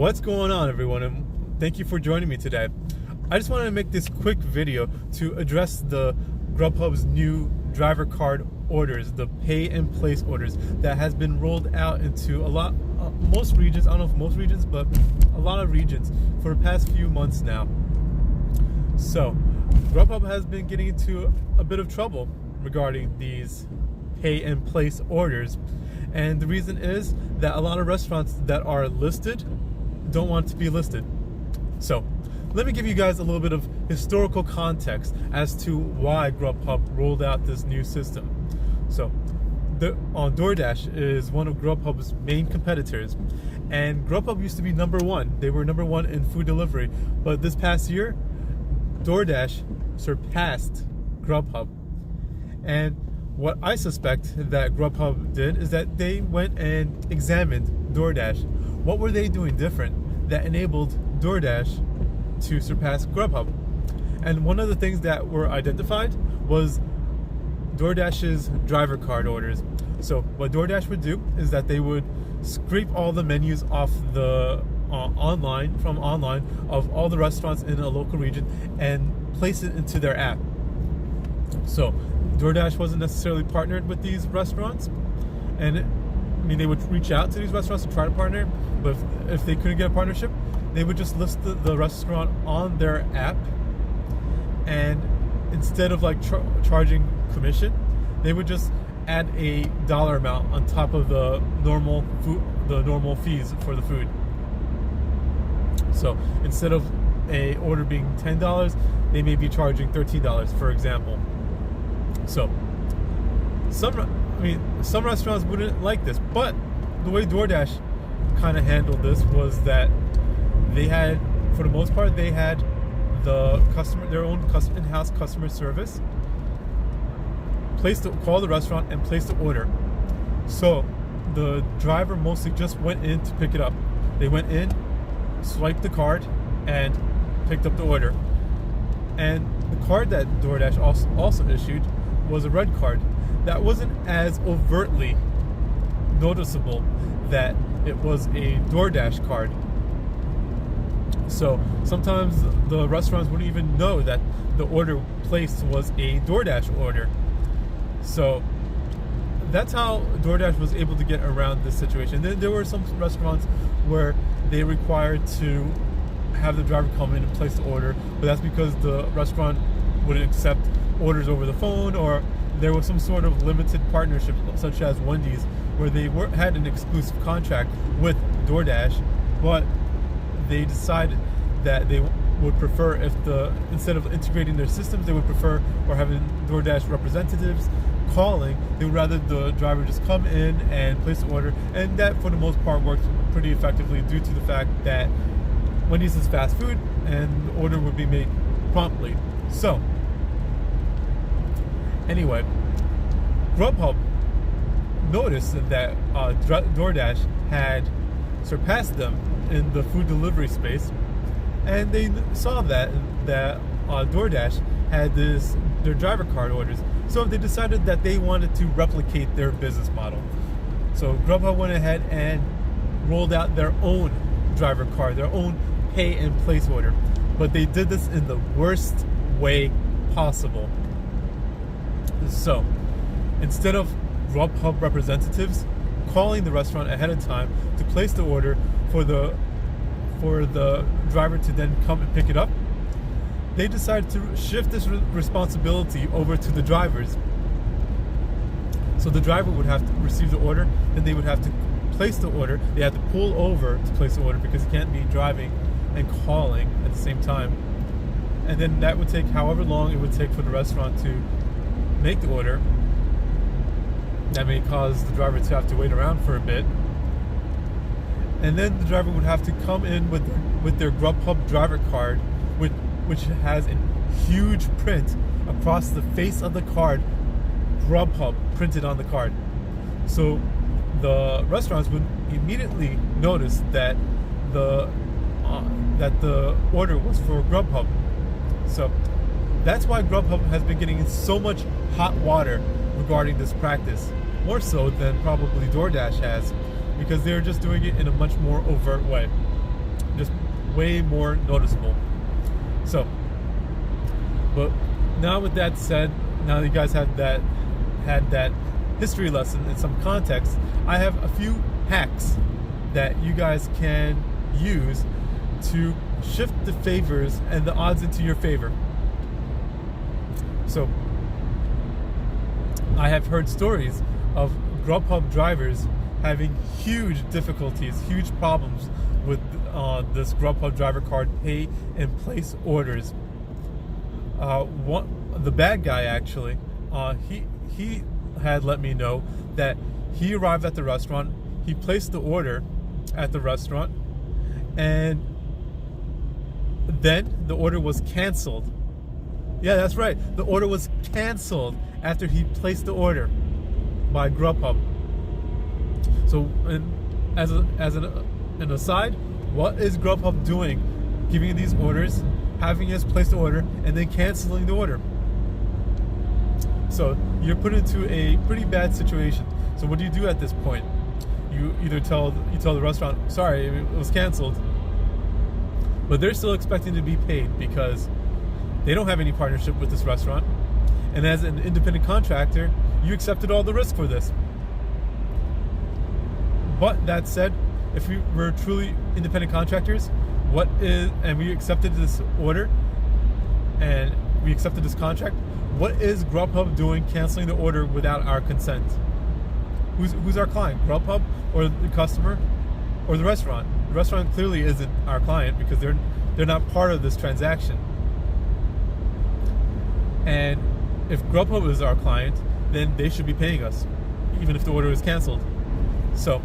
What's going on, everyone, and thank you for joining me today. I just wanted to make this quick video to address the Grubhub's new driver card orders, the pay and place orders that has been rolled out into most regions. I don't know if most regions, but a lot of regions for the past few months now. So Grubhub has been getting into a bit of trouble regarding these pay and place orders, and the reason is that a lot of restaurants that are listed don't want to be listed. So let me give you guys a little bit of historical context as to why Grubhub rolled out this new system. So DoorDash is one of Grubhub's main competitors, and Grubhub used to be number one. They were number one in food delivery, but this past year DoorDash surpassed Grubhub. And what I suspect that Grubhub did is that they went and examined DoorDash. What were they doing different that enabled DoorDash to surpass Grubhub? And one of the things that were identified was DoorDash's driver card orders. So what DoorDash would do is that they would scrape all the menus off the online of all the restaurants in a local region and place it into their app. So DoorDash wasn't necessarily partnered with these restaurants, and they would reach out to these restaurants to try to partner, but if they couldn't get a partnership, they would just list the restaurant on their app, and instead of charging commission, they would just add a dollar amount on top of the normal fees for the food. So instead of a order being $10, they may be charging $13, for example. So some restaurants wouldn't like this, but the way DoorDash kind of handled this was that they had, for the most part, they had their own in-house customer service call the restaurant and place the order. So the driver mostly just went in to pick it up. They went in, swiped the card, and picked up the order. And the card that DoorDash also issued was a red card that wasn't as overtly noticeable that it was a DoorDash card. So sometimes the restaurants wouldn't even know that the order placed was a DoorDash order. So that's how DoorDash was able to get around this situation. Then there were some restaurants where they required to have the driver come in and place the order, but that's because the restaurant wouldn't accept orders over the phone, or there was some sort of limited partnership, such as Wendy's, where they had an exclusive contract with DoorDash, but they decided that they would prefer instead of integrating their systems, they would prefer, or having DoorDash representatives calling, they would rather the driver just come in and place the order, and that for the most part worked pretty effectively due to the fact that Wendy's is fast food and the order would be made promptly. So anyway, Grubhub noticed that DoorDash had surpassed them in the food delivery space, and they saw that DoorDash had their driver card orders. So they decided that they wanted to replicate their business model. So Grubhub went ahead and rolled out their own driver card, their own pay and place order, but they did this in the worst way possible. So instead of Grubhub representatives calling the restaurant ahead of time to place the order for the driver to then come and pick it up, they decided to shift this responsibility over to the drivers. So the driver would have to receive the order, then they would have to place the order. They had to pull over to place the order because you can't be driving and calling at the same time. And then that would take however long it would take for the restaurant to make the order. That may cause the driver to have to wait around for a bit. And then the driver would have to come in with their Grubhub driver card, which has a huge print across the face of the card, Grubhub printed on the card. So the restaurants would immediately notice that the order was for Grubhub. So that's why Grubhub has been getting in so much hot water regarding this practice, more so than probably DoorDash has, because they're just doing it in a much more overt way. just way more noticeable. So, but now with that said, now that you guys had that history lesson and some context, I have a few hacks that you guys can use to shift the favors and the odds into your favor. So, I have heard stories of Grubhub drivers having huge difficulties, huge problems with this Grubhub driver card pay and place orders. The bad guy actually, he had let me know that he arrived at the restaurant, he placed the order at the restaurant, and then the order was canceled. Yeah, that's right. The order was canceled after he placed the order by Grubhub. So, as an aside, what is Grubhub doing? Giving you these orders, having us place the order, and then canceling the order. So you're put into a pretty bad situation. So what do you do at this point? You either tell the restaurant, sorry, it was canceled, but they're still expecting to be paid because they don't have any partnership with this restaurant. And as an independent contractor, you accepted all the risk for this. But that said, if we were truly independent contractors, and we accepted this order and we accepted this contract, what is Grubhub doing canceling the order without our consent? Who's our client? Grubhub or the customer or the restaurant? The restaurant clearly isn't our client because they're not part of this transaction. And if Grubhub is our client, then they should be paying us, even if the order is canceled. So,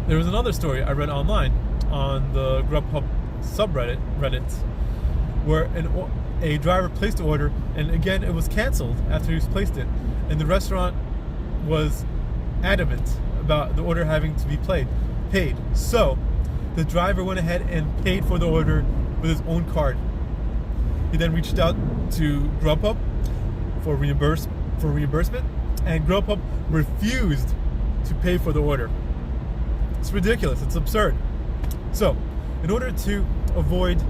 there was another story I read online on the Grubhub subreddit, where a driver placed the order, and again, it was canceled after he placed it. And the restaurant was adamant about the order having to be paid. So, the driver went ahead and paid for the order with his own card. He then reached out to Grubhub for reimbursement, and Grubhub refused to pay for the order. It's ridiculous. It's absurd. So, in order to avoid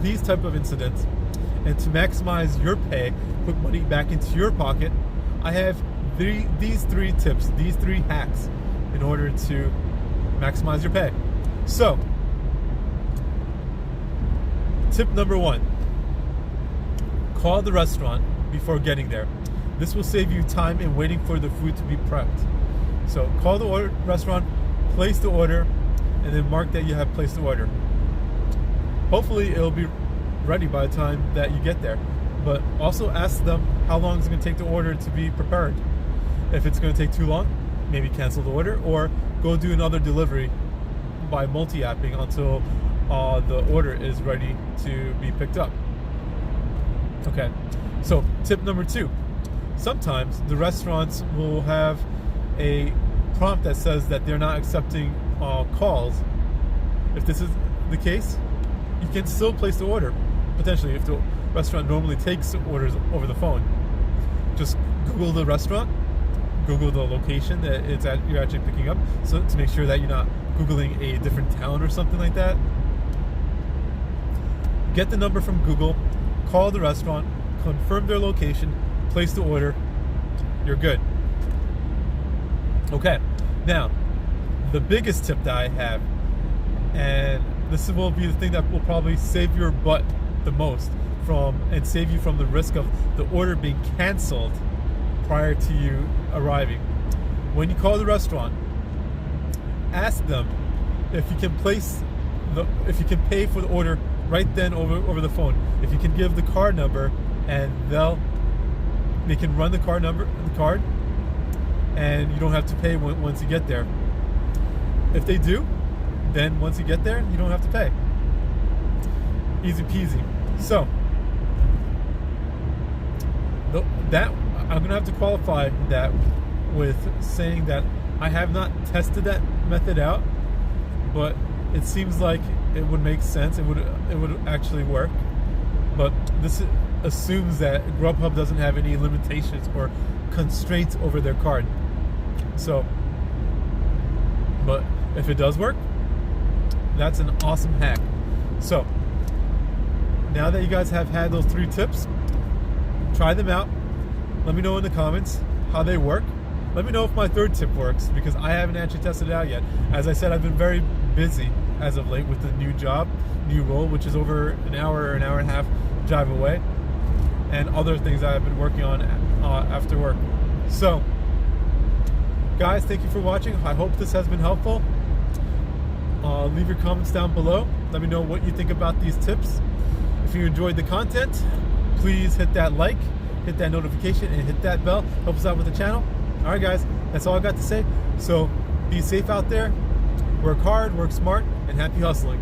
these type of incidents and to maximize your pay, put money back into your pocket, I have these three tips, these three hacks in order to maximize your pay. So, tip number 1. Call the restaurant before getting there. This will save you time in waiting for the food to be prepped. So call the restaurant, place the order, and then mark that you have placed the order. Hopefully it'll be ready by the time that you get there. But also ask them how long it's going to take the order to be prepared. If it's going to take too long, maybe cancel the order or go do another delivery by multi-apping until the order is ready to be picked up. Okay, so tip number 2. Sometimes the restaurants will have a prompt that says that they're not accepting calls. If this is the case, you can still place the order, potentially, if the restaurant normally takes orders over the phone. Just Google the restaurant, Google the location that you're actually picking up, so to make sure that you're not Googling a different town or something like that. Get the number from Google, call the restaurant, confirm their location, place the order, you're good. Okay, now, the biggest tip that I have, and this will be the thing that will probably save your butt the most and save you from the risk of the order being canceled prior to you arriving. When you call the restaurant, ask them if you can pay for the order right then over the phone. If you can give the card number, and they can run the card, and you don't have to pay once you get there. If they do, then once you get there, you don't have to pay. Easy peasy. So, that I'm gonna have to qualify that with saying that I have not tested that method out, but it seems like it would make sense. It would actually work. But this assumes that Grubhub doesn't have any limitations or constraints over their card. So, but if it does work, That's an awesome hack. So now that you guys have had those 3 tips, try them out. Let me know in the comments how they work. Let me know if my 3rd tip works, because I haven't actually tested it out yet. As I said, I've been very busy as of late with the new job, new role, which is over an hour or an hour and a half drive away, and other things that I've been working on after work. So guys, thank you for watching. I hope this has been helpful. Leave your comments down below. Let me know what you think about these tips. If you enjoyed the content, please hit that like, hit that notification, and hit that bell. Help us out with the channel. All right, guys, that's all I got to say. So be safe out there, work hard, work smart, and happy hustling.